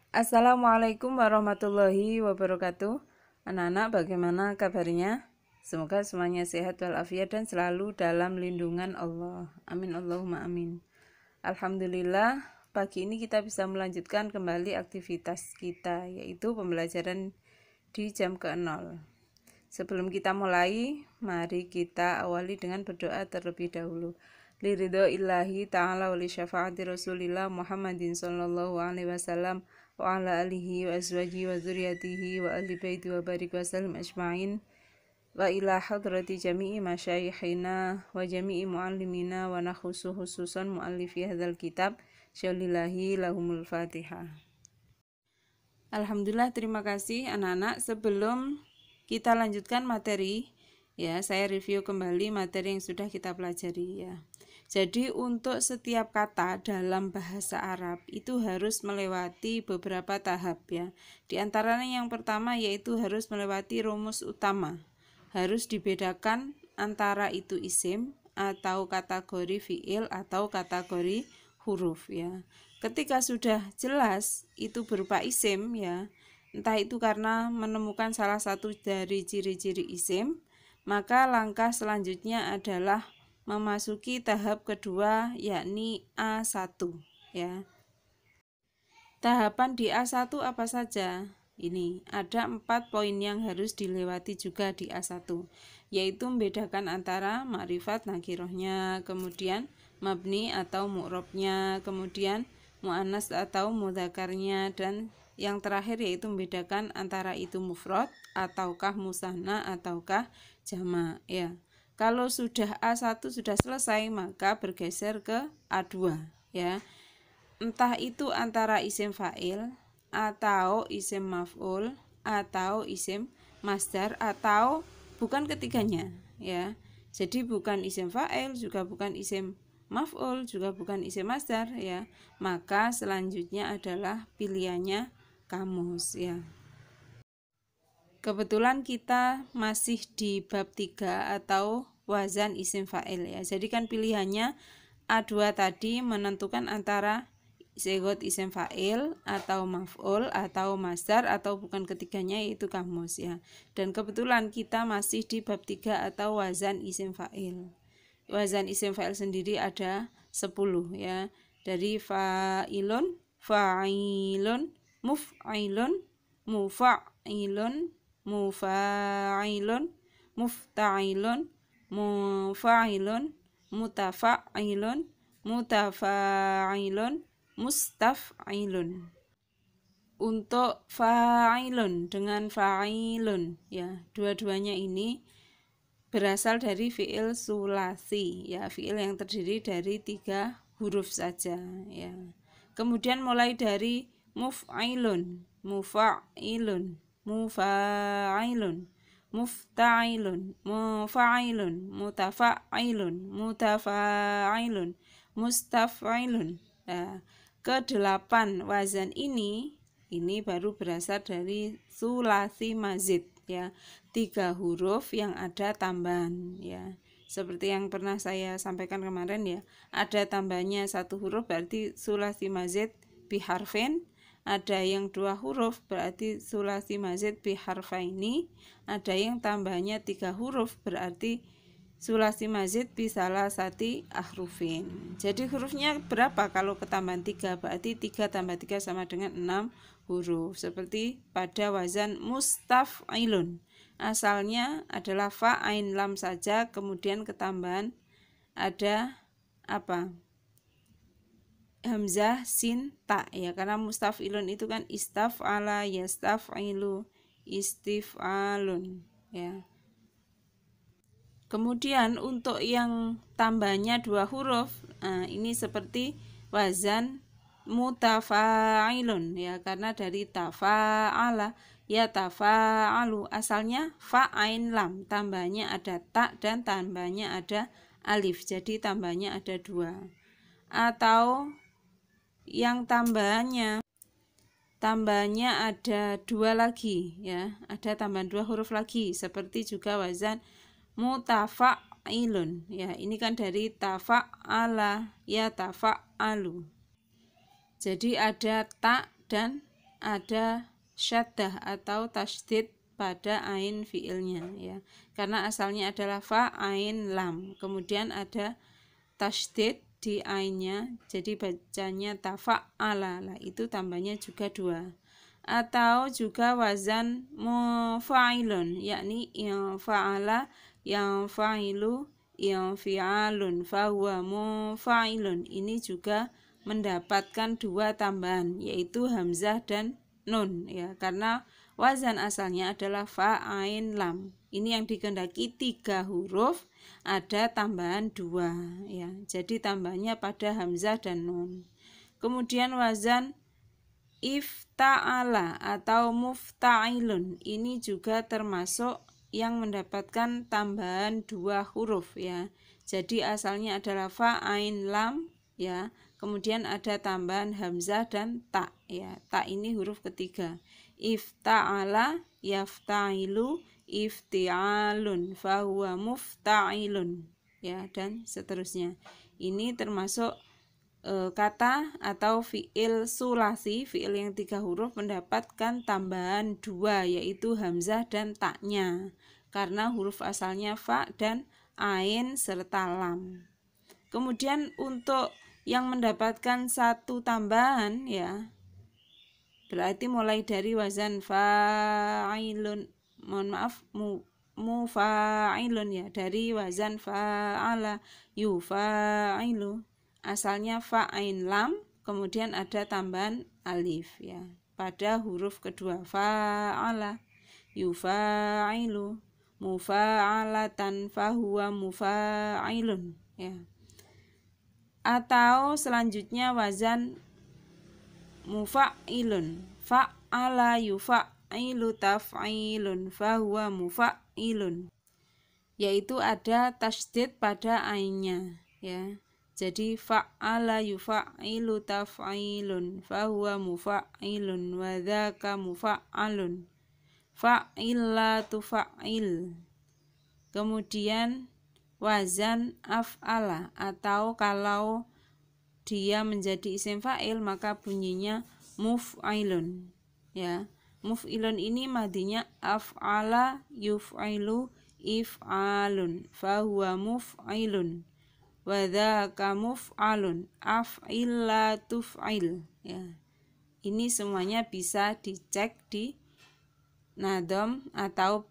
Assalamualaikum warahmatullahi wabarakatuh. Anak-anak, bagaimana kabarnya? Semoga semuanya sehat walafiat dan selalu dalam lindungan Allah. Amin Allahumma amin. Alhamdulillah, pagi ini kita bisa melanjutkan kembali aktivitas kita, yaitu pembelajaran di jam ke-0. Sebelum kita mulai, mari kita awali dengan berdoa terlebih dahulu. Liridho illahi ta'ala wa li syafaati rasulillah Muhammadin sallallahu alaihi wasallam wa ala alihi wa azwajihi wa dzurriyyatihi wa ahli baiti wa barik wa sallim ajma'in wa ila hadrati jami'i masyayikhina wa jami'i muallimina wa nakhusu khususan muallifi hadzal kitab syaulillahi lahumul fatihah. Alhamdulillah, terima kasih anak-anak. Sebelum kita lanjutkan materi, ya, saya review kembali materi yang sudah kita pelajari, ya. Jadi untuk setiap kata dalam bahasa Arab itu harus melewati beberapa tahap, ya. Di antaranya yang pertama yaitu harus melewati rumus utama. Harus dibedakan antara itu isim atau kategori fiil atau kategori huruf, ya. Ketika sudah jelas itu berupa isim, ya, entah itu karena menemukan salah satu dari ciri-ciri isim, maka langkah selanjutnya adalah memasuki tahap kedua, yakni A1, ya. Tahapan di A1 apa saja? Ini ada 4 poin yang harus dilewati juga di A1, yaitu membedakan antara ma'rifat nakirohnya, kemudian mabni atau mu'robnya, kemudian mu'annas atau mudzakarnya, dan yang terakhir yaitu membedakan antara itu mufrad ataukah musanna ataukah jamak, ya. Kalau sudah A1 sudah selesai, maka bergeser ke A2, ya. Entah itu antara isim fa'il atau isim maf'ul atau isim masdar atau bukan ketiganya, ya. Jadi bukan isim fa'il, juga bukan isim maf'ul, juga bukan isim masdar, ya. Maka selanjutnya adalah pilihannya kamus, ya. Kebetulan kita masih di bab 3 atau wazan isim fa'il, ya. Jadi kan pilihannya A2 tadi menentukan antara sigot isim fa'il atau maf'ul atau masdar atau bukan ketiganya yaitu kamus, ya. Dan kebetulan kita masih di bab 3 atau wazan isim fa'il. Wazan isim fa'il sendiri ada 10, ya. Dari fa'ilun, fa'ilun, muf'ilun, mufa'ilun, mufa'ilun, mufta'ilun, mufa'ilun, mutafa'ilun, mutafa'ilun, mustaf'ilun. Untuk fa'ilun dengan fa'ilun, ya, dua-duanya ini berasal dari fi'il sulasi, ya, fi'il yang terdiri dari 3 huruf saja, ya. Kemudian mulai dari muf'ilun, mufa'ilun, mufa'ilun, mufta'ilun, mufa'ilun, mutafa'ilun, mutafa'ilun, mustaf'ilun. Nah, ke-8 wazan ini baru berasal dari sulasi mazid, ya. 3 huruf yang ada tambahan, ya. Seperti yang pernah saya sampaikan kemarin, ya. Ada tambahnya 1 huruf berarti sulasi mazid biharfin. Ada yang 2 huruf berarti sulasi mazid biharfaini. Ada yang tambahnya 3 huruf berarti sulasi mazid bisalah sati ahrufin. Jadi hurufnya berapa kalau ketambahan 3? Berarti 3 tambah 3 sama dengan 6 huruf. Seperti pada wazan mustaf'ilun. Asalnya adalah fa ain lam saja, kemudian ketambahan ada apa? Hamzah sin ta, ya, karena mustaf'ilun itu kan istaf'ala yastaf'ilu istif'alun, ya. Kemudian untuk yang tambahnya 2 huruf, ini seperti wazan mutafa'ilun, ya, karena dari tafa'ala ya tafa'alu, asalnya fa ain lam, tambahnya ada ta dan tambahnya ada alif, jadi tambahnya ada 2. Atau yang tambahannya ada 2 lagi, ya, ada tambahan 2 huruf lagi, seperti juga wazan mutafa'ilun, ya, ini kan dari tafa'ala ya tafa'alu, jadi ada ta dan ada syaddah atau tasydid pada ain fiilnya ya. Karena asalnya adalah fa ain lam. Kemudian ada tasydid di ainnya, jadi bacanya tafa'ala. Lah itu tambahnya juga 2. Atau juga wazan mufa'ilun, yakni yang fa'ala, yang fa'ilu, yang fi'alun, fahuwa mufa'ilun. Ini juga mendapatkan 2 tambahan, yaitu hamzah dan nun ya, karena wazan asalnya adalah fa ain lam. Ini yang dikehendaki 3 huruf, ada tambahan 2 ya. Jadi tambahnya pada hamzah dan nun. Kemudian wazan ifta'ala atau mufta'ilun, ini juga termasuk yang mendapatkan tambahan 2 huruf ya. Jadi asalnya adalah fa ain lam ya. Kemudian ada tambahan hamzah dan ta ya. Ta ini huruf ketiga. Ifta'ala, yafta'ilu, ifti'alun, fahuwa mufta'ilun ya, dan seterusnya. Ini termasuk kata atau fi'il sulasi, fi'il yang 3 huruf mendapatkan tambahan 2, yaitu hamzah dan taknya, karena huruf asalnya fa dan ain serta lam. Kemudian untuk yang mendapatkan 1 tambahan ya, berarti mulai dari wazan fa'ilun, mufa'ilun ya, dari wazan fa'ala, yufa'ilu, asalnya fa'ain lam, kemudian ada tambahan alif ya pada huruf kedua, fa'ala, yufa'ilu, mufa'alatan, fahuwa mufa'ilun ya. Atau selanjutnya wazan mufa'ilun, fa'ala yufa'ilu taf'ilun, fahuwa mufa'ilun, yaitu ada tasydid pada ainnya ya. Jadi fa'ala yufa'ilu taf'ilun, fahuwa mufa'ilun, wa dzaka mufa'alun, fa'illa tufa'il. Kemudian wazan af'ala, atau kalau dia menjadi isim fa'il maka bunyinya muf'ilun ya. Muf'ilun ini madinya af'ala yuf'ilu if'alun, fahuwa muf'ilun, wa dzaka muf'alun, af'illa tuf'il ya. Ini semuanya bisa dicek di nadom atau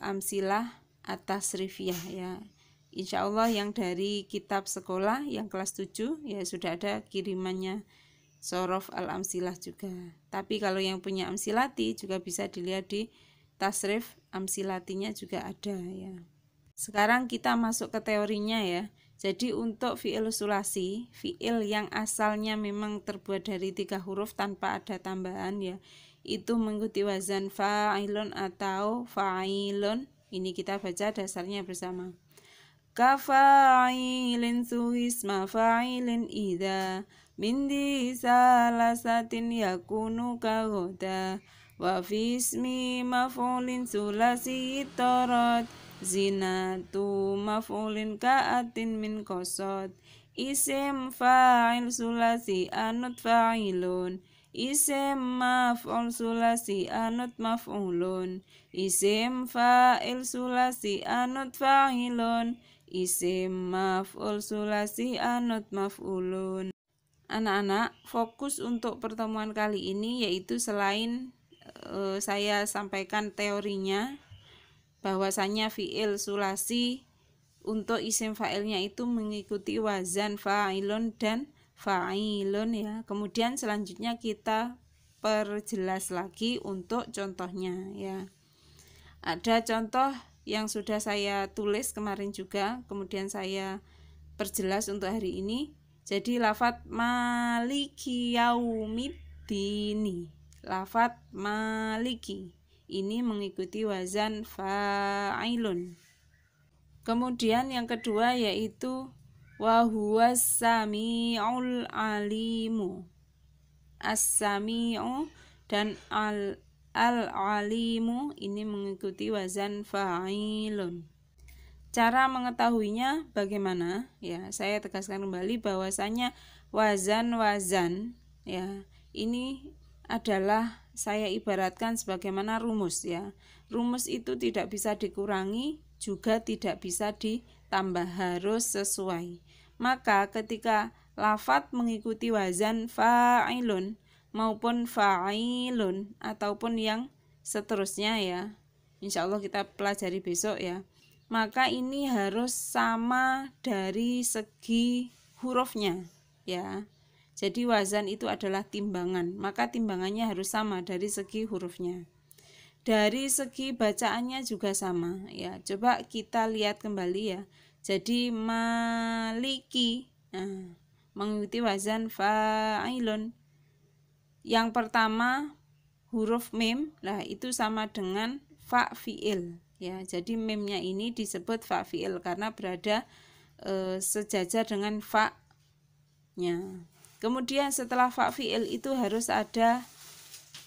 amsilah at-tasrifiyah ya. Insya Allah yang dari kitab sekolah yang kelas 7 ya sudah ada kirimannya Sorof al-Amsilah juga. Tapi kalau yang punya amsilati juga bisa dilihat di tasrif amsilatinya juga ada ya. Sekarang kita masuk ke teorinya ya. Jadi untuk fi'il sulasi, fi'il yang asalnya memang terbuat dari 3 huruf tanpa ada tambahan ya, itu mengikuti wazan fa'ilun atau fa'ilun. Ini kita baca dasarnya bersama. Kafa'ilin suhisma fa'ilin idha min di salasatin yakunu kagoda wa fismi maf'ulin sulasi torot zinatu maf'ulin ka'atin min qasad isim fa'il sulasi anut fa'ilun isim maf'ul sulasi anut maf'ulun isim fa'il sulasi anut fa'ilun isim maf'ul sulasi anut maf'ulun. Anak-anak, fokus untuk pertemuan kali ini yaitu selain saya sampaikan teorinya, bahwasanya fi'il sulasi untuk isim fa'ilnya itu mengikuti wazan fa'ilun dan fa'ilun ya. Kemudian selanjutnya kita perjelas lagi untuk contohnya ya. Ada contoh yang sudah saya tulis kemarin juga, kemudian saya perjelas untuk hari ini. Jadi lafadz maliki yaumiddini, lafadz maliki ini mengikuti wazan fa'ilun. Kemudian yang kedua yaitu wa huwas sami'ul alimu. As-sami'u dan al-alimu ini mengikuti wazan fa'ilun. Cara mengetahuinya bagaimana? Ya, saya tegaskan kembali bahwasanya wazan ya, ini adalah saya ibaratkan sebagaimana rumus ya. Rumus itu tidak bisa dikurangi, juga tidak bisa ditambah, harus sesuai. Maka ketika lafadz mengikuti wazan fa'ilun maupun fa'ilun ataupun yang seterusnya ya, insya Allah kita pelajari besok ya, maka ini harus sama dari segi hurufnya ya. Jadi wazan itu adalah timbangan, maka timbangannya harus sama dari segi hurufnya. Dari segi bacaannya juga sama ya. Coba kita lihat kembali ya. Jadi maliki, nah, mengikuti wazan fa'ilun. Yang pertama huruf mim, nah itu sama dengan fa fi'il ya. Jadi mimnya ini disebut fa fi'il karena berada sejajar dengan fa-nya. Kemudian setelah fa fi'il itu harus ada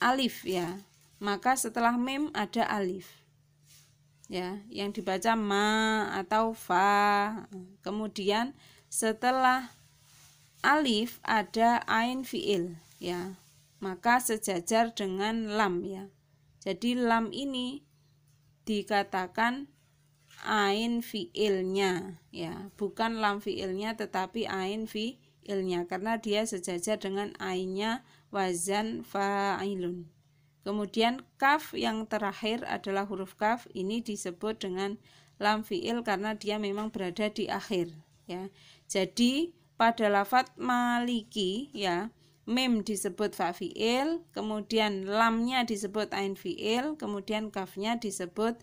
alif ya. Maka setelah mim ada alif. Ya, yang dibaca ma atau fa. Kemudian setelah alif ada ain fi'il ya. Maka sejajar dengan lam ya. Jadi lam ini dikatakan ain fi'ilnya ya, bukan lam fi'ilnya tetapi ain fi'ilnya karena dia sejajar dengan ainnya wazan fa'ilun. Kemudian kaf yang terakhir adalah huruf kaf, ini disebut dengan lam fi'il karena dia memang berada di akhir ya. Jadi pada lafadz maliki ya, mim disebut fa fi'il, kemudian lamnya disebut ain fi'il, kemudian kafnya disebut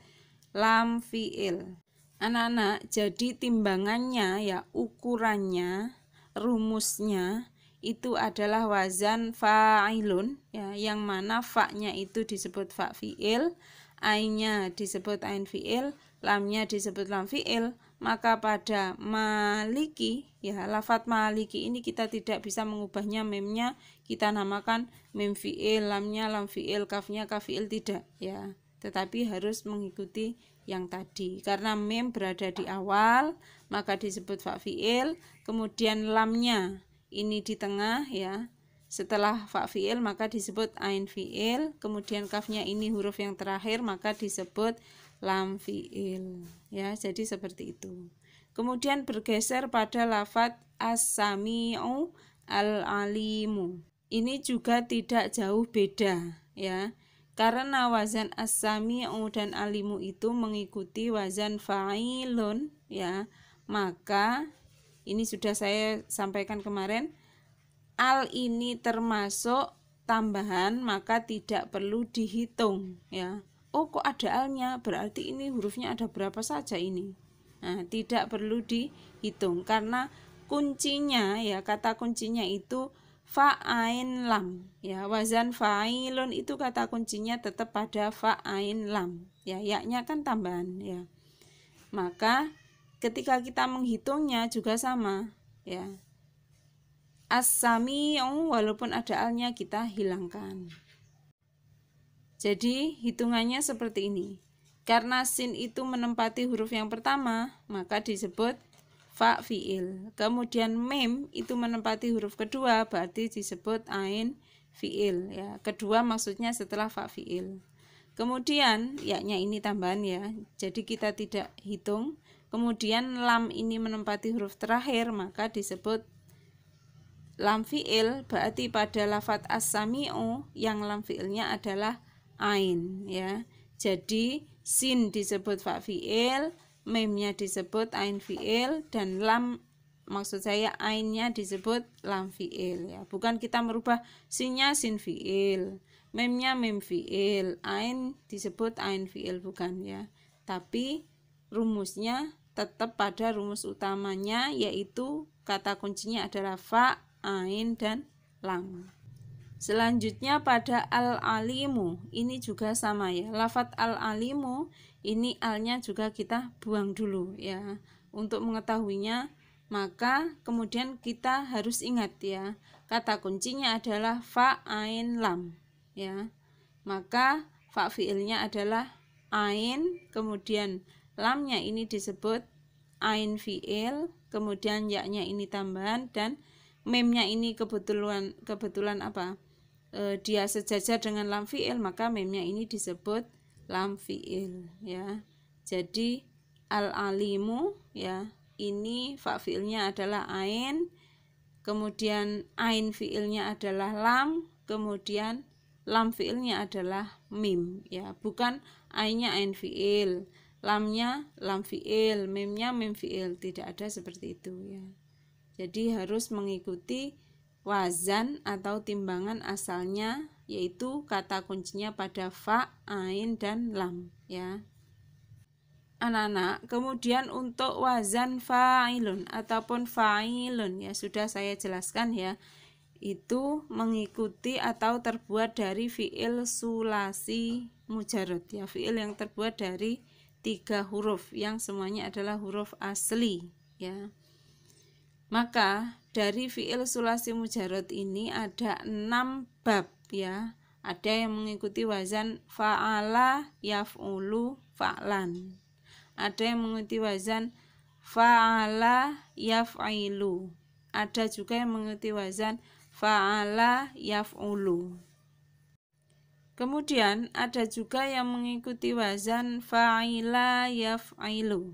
lam fi'il. Anak-anak, jadi timbangannya ya, ukurannya, rumusnya itu adalah wazan fa'ilun ya, yang mana fa-nya itu disebut fa fi'il, ainnya disebut ain fi'il, lamnya disebut lam fi'il. Maka pada maliki ya, lafadz maliki ini kita tidak bisa mengubahnya, mimnya kita namakan mim fi'il, lamnya lam fi'il, kafnya kaf fi'il, tidak ya, tetapi harus mengikuti yang tadi. Karena mim berada di awal maka disebut fa fi'il, kemudian lamnya ini di tengah ya, setelah fa fi'il maka disebut ain fi'il, kemudian kafnya ini huruf yang terakhir maka disebut lam fi'il ya. Jadi seperti itu. Kemudian bergeser pada lafadz as-sami'u al-alimu. Ini juga tidak jauh beda ya. Karena wazan as-sami'u dan alimu itu mengikuti wazan fa'ilun ya, maka ini sudah saya sampaikan kemarin, al ini termasuk tambahan maka tidak perlu dihitung ya. Oh kok ada alnya, berarti ini hurufnya ada berapa saja ini. Nah, tidak perlu dihitung karena kuncinya ya, kata kuncinya itu fa ain lam ya. Wazan fa'ilun itu kata kuncinya tetap pada fa ain lam ya, yaknya kan tambahan ya. Maka ketika kita menghitungnya juga sama ya. As-sami'u walaupun ada alnya kita hilangkan. Jadi hitungannya seperti ini. Karena sin itu menempati huruf yang pertama, maka disebut fa fi'il. Kemudian mim itu menempati huruf kedua, berarti disebut ain fi'il ya. Kedua maksudnya setelah fa fi'il. Kemudian yaknya ini tambahan ya. Jadi kita tidak hitung. Kemudian lam ini menempati huruf terakhir, maka disebut lam fi'il, berarti pada lafadz as-sami'u yang lam fi'ilnya adalah ain ya. Jadi sin disebut fa fi'il, mimnya disebut ain fi'il, dan lam maksud saya ainnya disebut lam fi'il ya. Bukan kita merubah sinnya sin fi'il, mimnya mim fi'il, ain disebut ain fi'il, bukan ya. Tapi rumusnya tetap pada rumus utamanya, yaitu kata kuncinya adalah fa, ain, dan lam. Selanjutnya pada al-alimu, ini juga sama ya. Lafadz al-alimu ini alnya juga kita buang dulu ya. Untuk mengetahuinya, maka kemudian kita harus ingat ya, kata kuncinya adalah fa, ain, lam ya. Maka fa fi'ilnya adalah ain, kemudian lamnya ini disebut ain fi'il, kemudian yaknya ini tambahan, dan mimnya ini kebetulan apa? dia sejajar dengan lam fi'il, maka memnya ini disebut lam fi'il ya. Jadi al-alimu ya, ini fa fi'ilnya adalah ain, kemudian ain fi'ilnya adalah lam, kemudian lam fi'ilnya adalah mim ya, bukan ainnya ain fi'il, lamnya lam fi'il, mimnya mim fi'il, tidak ada seperti itu ya. Jadi harus mengikuti wazan atau timbangan asalnya, yaitu kata kuncinya pada fa, ain, dan lam ya. Anak-anak, kemudian untuk wazan fa'ilun ataupun fa'ilun ya sudah saya jelaskan ya, itu mengikuti atau terbuat dari fi'il sulasi mujarrad ya, fi'il yang terbuat dari 3 huruf yang semuanya adalah huruf asli ya. Maka dari fi'il sulasi mujarrad ini ada 6 bab ya. Ada yang mengikuti wazan fa'ala yaf'ulu fa'lan. Ada yang mengikuti wazan fa'ala yaf'ilu. Ada juga yang mengikuti wazan fa'ala yaf'ulu. Kemudian ada juga yang mengikuti wazan fa'ila yaf'ilu.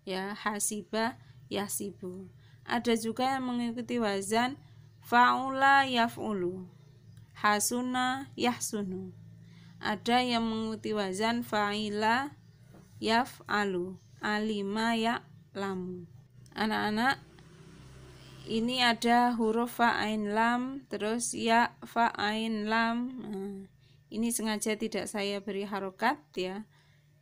Ya, hasiba yasibu. Ada juga yang mengikuti wazan fa'ula yaf'ulu, hasuna yahsunu. Ada yang mengikuti wazan fa'ila yaf'alu, alima ya'lamu. Anak-anak, ini ada huruf fa'ain lam, terus ya fa'ain lam. Ini sengaja tidak saya beri harokat ya.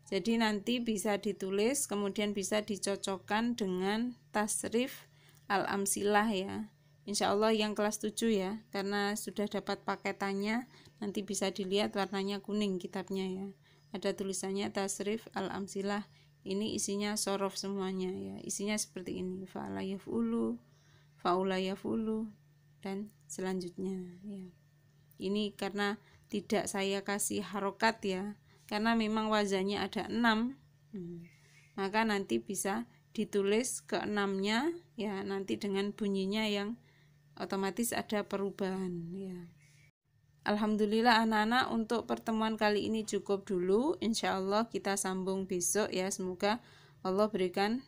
Jadi nanti bisa ditulis, kemudian bisa dicocokkan dengan tasrif al-amsilah ya. Insya Allah yang kelas 7 ya, karena sudah dapat paketannya, nanti bisa dilihat warnanya kuning kitabnya ya. Ada tulisannya tasrif al-amsilah, ini isinya sorof semuanya ya. Isinya seperti ini, fa'ala yaf'ulu, fa'ula yaf'ulu, dan selanjutnya ya. Ini karena tidak saya kasih harokat ya, karena memang wazannya ada 6, maka nanti bisa ditulis ke-6-nya ya, nanti dengan bunyinya yang otomatis ada perubahan ya. Alhamdulillah anak-anak, untuk pertemuan kali ini cukup dulu. Insya Allah kita sambung besok ya. Semoga Allah berikan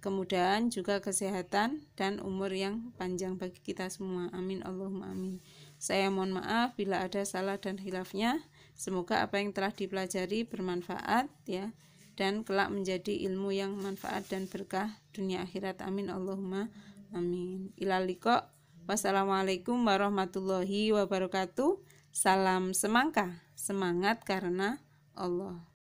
kemudahan, juga kesehatan dan umur yang panjang bagi kita semua. Amin Allahumma amin. Saya mohon maaf bila ada salah dan khilafnya. Semoga apa yang telah dipelajari bermanfaat ya, dan kelak menjadi ilmu yang manfaat dan berkah dunia akhirat. Amin Allahumma amin. Ilal liqa. Wassalamualaikum warahmatullahi wabarakatuh. Salam semangka, semangat karena Allah.